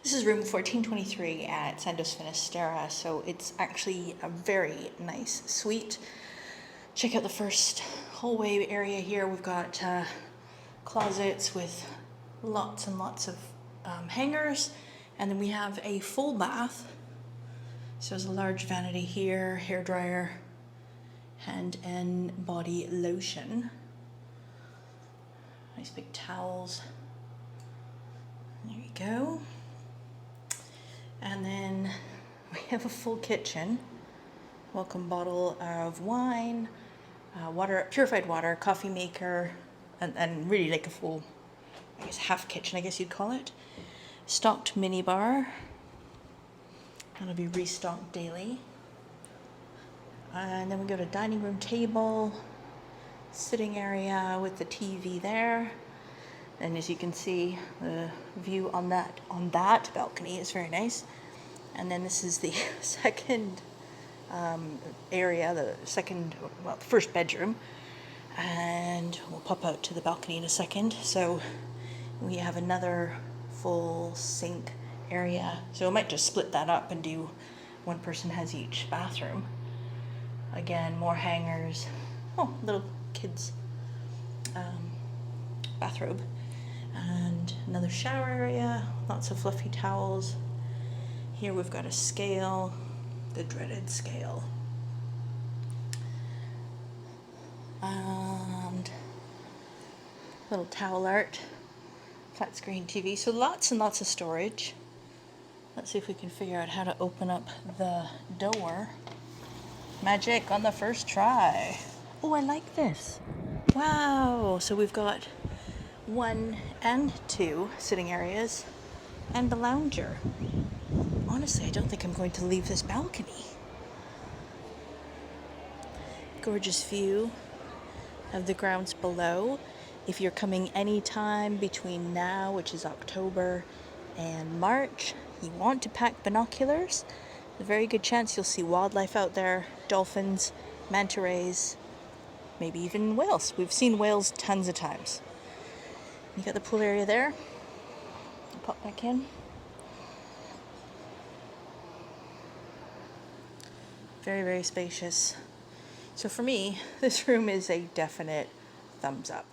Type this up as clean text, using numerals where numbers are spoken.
This is room 1423 at Sandos Finisterra, so it's actually a very nice suite. Check out the first hallway area here. We've got closets with lots and lots of hangers, and then we have a full bath. So there's a large vanity here, hairdryer, hand and body lotion. Nice big towels. There you go. And then we have a full kitchen. Welcome bottle of wine, water, purified water, coffee maker, and really like a full, I guess, half kitchen, I guess you'd call it. Stocked mini bar. That'll be restocked daily. And then we go to dining room table, sitting area with the TV there. And as you can see, the view on that balcony is very nice. And then this is the second area, the first bedroom. And we'll pop out to the balcony in a second. So we have another full sink area. So we might just split that up and do one person has each bathroom. Again, more hangers. Oh, little kids bathrobe. And another shower area, lots of fluffy towels. Here we've got a scale, the dreaded scale. And little towel art, flat screen TV. So lots and lots of storage. Let's see if we can figure out how to open up the door. Magic on the first try. Oh, I like this. Wow, so we've got 1 and 2 sitting areas and the lounger. Honestly, I don't think I'm going to leave this balcony. Gorgeous view of the grounds below. If you're coming anytime between now, which is October, and March, you want to pack binoculars. A very good chance you'll see wildlife out there, dolphins, manta rays, maybe even whales. We've seen whales tons of times. You got the pool area there. Pop back in. Very, very spacious. So for me, this room is a definite thumbs up.